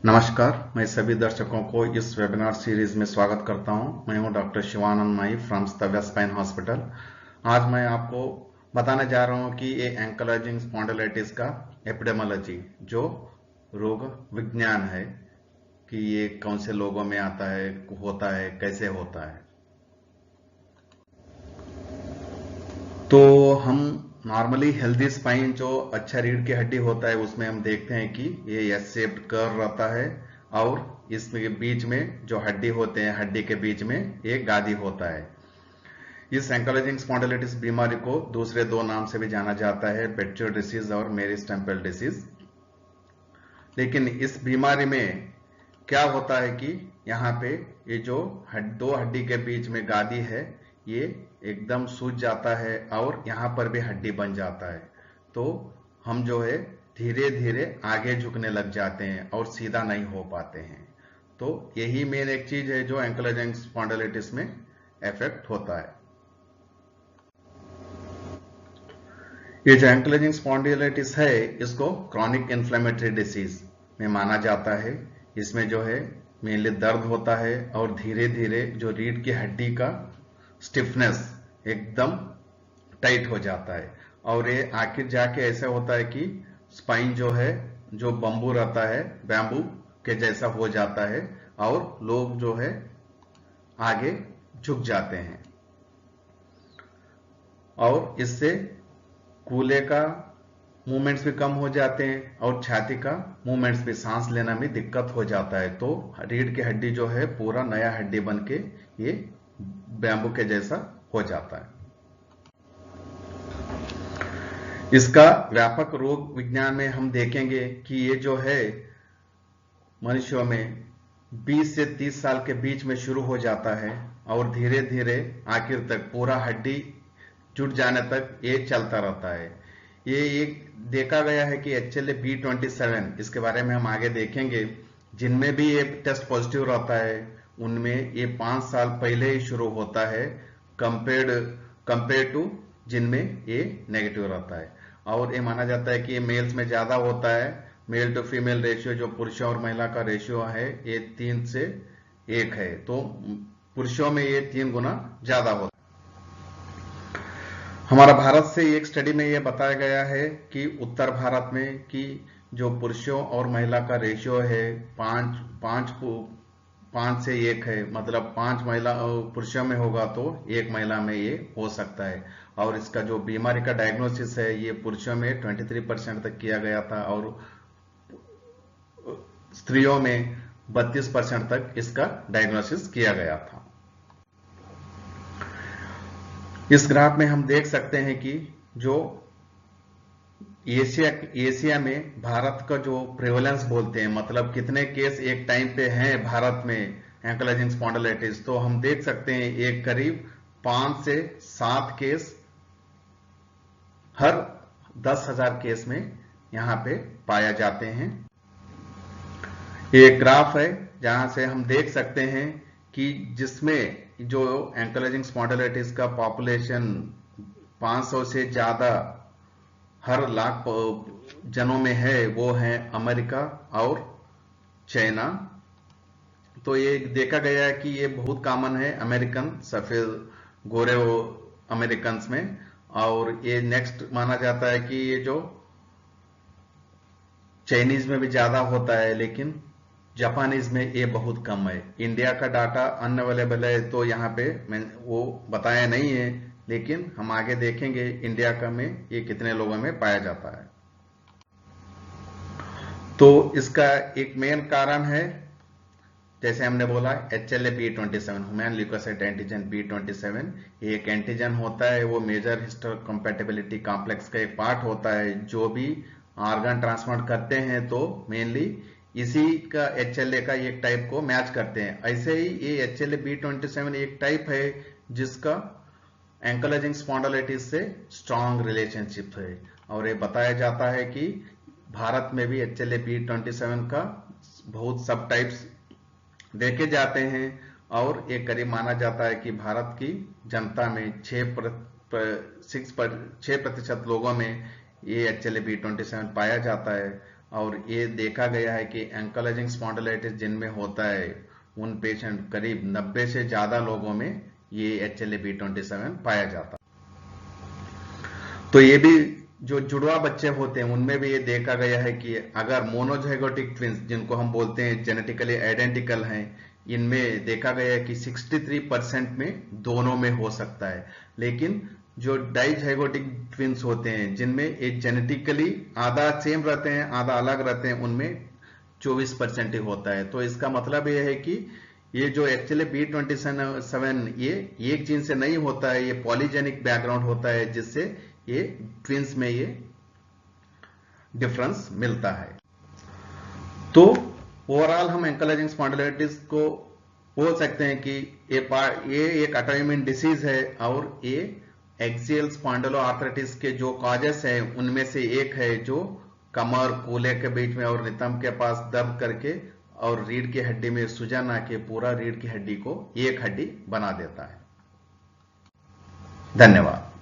नमस्कार, मैं सभी दर्शकों को इस वेबिनार सीरीज में स्वागत करता हूं। मैं हूं डॉक्टर शिवानंद माई फ्रॉम स्तव्य स्पाइन हॉस्पिटल। आज मैं आपको बताने जा रहा हूं कि ये एंकलाइजिंग स्पॉन्डिलाइटिस का एपिडेमोलॉजी जो रोग विज्ञान है कि ये कौन से लोगों में आता है, होता है, कैसे होता है। तो हम नॉर्मली हेल्दी स्पाइन जो अच्छा रीढ़ की हड्डी होता है उसमें हम देखते हैं कि ये एस शेप्ड कर्व रहता है और इसमें बीच में जो हड्डी होते हैं हड्डी के बीच में एक गादी होता है। इस एंकलाइजिंग स्पॉन्डिलाइटिस बीमारी को दूसरे दो नाम से भी जाना जाता है, बेट्चर डिसीज और मेरिस टेम्पल डिसीज। लेकिन इस बीमारी में क्या होता है कि यहाँ पे ये जो दो हड्डी के बीच में गादी है ये एकदम सूज जाता है और यहाँ पर भी हड्डी बन जाता है। तो हम जो है धीरे धीरे आगे झुकने लग जाते हैं और सीधा नहीं हो पाते हैं। तो यही मेन एक चीज है जो एंकलाइजिंग स्पॉन्डिलाइटिस में इफेक्ट होता है। ये जो एंकलाइजिंग स्पॉन्डिलाइटिस है इसको क्रॉनिक इन्फ्लेमेटरी डिसीज में माना जाता है। इसमें जो है मेनली दर्द होता है और धीरे धीरे जो रीढ़ की हड्डी का स्टिफनेस एकदम टाइट हो जाता है और ये आखिर जाके ऐसा होता है कि स्पाइन जो है जो बम्बू रहता है बैम्बू के जैसा हो जाता है और लोग जो है आगे झुक जाते हैं और इससे कूल्हे का मूवमेंट्स भी कम हो जाते हैं और छाती का मूवमेंट्स भी, सांस लेना भी दिक्कत हो जाता है। तो रीढ़ की हड्डी जो है पूरा नया हड्डी बन के ये बैम्बू के जैसा हो जाता है। इसका व्यापक रोग विज्ञान में हम देखेंगे कि ये जो है मनुष्यों में 20 से 30 साल के बीच में शुरू हो जाता है और धीरे धीरे आखिर तक पूरा हड्डी जुट जाने तक ये चलता रहता है। ये एक देखा गया है कि HLA-B27 इसके बारे में हम आगे देखेंगे, जिनमें भी ये टेस्ट पॉजिटिव रहता है उनमें ये 5 साल पहले ही शुरू होता है कंपेयर टू जिनमें ये नेगेटिव रहता है। और ये माना जाता है कि ये मेल्स में ज्यादा होता है। मेल टू फीमेल रेशियो जो पुरुषों और महिला का रेशियो है ये 3 से 1 है, तो पुरुषों में ये 3 गुना ज्यादा होता है। हमारा भारत से एक स्टडी में यह बताया गया है कि उत्तर भारत में कि जो पुरुषों और महिला का रेशियो है 5 से 1 है, मतलब 5 महिला पुरुषों में होगा तो 1 महिला में ये हो सकता है। और इसका जो बीमारी का डायग्नोसिस है ये पुरुषों में 23% तक किया गया था और स्त्रियों में 32% तक इसका डायग्नोसिस किया गया था। इस ग्राफ में हम देख सकते हैं कि जो एशिया में भारत का जो प्रेवलेंस बोलते हैं, मतलब कितने केस एक टाइम पे हैं भारत में एंकलाइजिंग स्पॉन्डिलाइटिस, तो हम देख सकते हैं एक करीब 5 से 7 केस हर 10,000 केस में यहाँ पे पाया जाते हैं। ये एक ग्राफ है जहां से हम देख सकते हैं कि जिसमें जो एंकलाइजिंग स्पॉन्डिलाइटिस का पॉपुलेशन 500 से ज्यादा हर लाख जनों में है वो है अमेरिका और चाइना। तो ये देखा गया है कि ये बहुत कॉमन है अमेरिकन सफेद गोरे अमेरिकन में, और ये नेक्स्ट माना जाता है कि ये जो चाइनीज में भी ज्यादा होता है लेकिन जापानीज में ये बहुत कम है। इंडिया का डाटा अनअवेलेबल है तो यहाँ पे मैं वो बताया नहीं है, लेकिन हम आगे देखेंगे इंडिया का में ये कितने लोगों में पाया जाता है। तो इसका एक मेन कारण है जैसे हमने बोला HLA-B27 human leucocyte antigen B27। ये एक एंटीजन होता है, वो मेजर हिस्टोकम्पैटिबिलिटी कॉम्प्लेक्स का एक पार्ट होता है। जो भी ऑर्गन ट्रांसप्लांट करते हैं तो मेनली इसी का HLA का एक टाइप को मैच करते हैं। ऐसे ही ये HLA-B27 एक टाइप है जिसका एंकलाइजिंग स्पॉन्डिलाइटिस से स्ट्रॉन्ग रिलेशनशिप है और ये बताया जाता है कि भारत में भी HLA-B27 का बहुत सब टाइप्स देखे जाते हैं और ये करीब माना जाता है कि भारत की जनता में 6% लोगों में ये HLA-B27 पाया जाता है और ये देखा गया है कि एंकाइलोजिंग स्पॉन्डिलाइटिस जिनमें होता है उन पेशेंट करीब 90 से ज्यादा लोगों में ये HLA-B27 पाया जाता है। तो ये भी जो जुड़वा बच्चे होते हैं उनमें भी ये देखा गया है कि अगर मोनोजाइगोटिक ट्विंस जिनको हम बोलते हैं जेनेटिकली आइडेंटिकल हैं, इनमें देखा गया है कि 63% में दोनों में हो सकता है। लेकिन जो डाइजाइगोटिक ट्विंस होते हैं जिनमें एक जेनेटिकली आधा सेम रहते हैं आधा अलग रहते हैं, उनमें 24% ही होता है। तो इसका मतलब यह है कि ये जो HLA-B27 ये एक जीन से नहीं होता है, ये पॉलीजेनिक बैकग्राउंड होता है जिससे ये ट्विंस में ये डिफरेंस मिलता है। तो ओवरऑल हम एंकाइलोजिंग स्पॉन्डिलाइटिस को बोल सकते हैं कि ये एक ऑटोइम्यून डिसीज है और ये एक्सियल स्पॉन्डिलोआर्थराइटिस के जो कॉजेस हैं उनमें से एक है, जो कमर कूल्हे के बीच में और नितंब के पास दर्द करके और रीढ़ की हड्डी में सूजन आके पूरा रीढ़ की हड्डी को एक हड्डी बना देता है। धन्यवाद।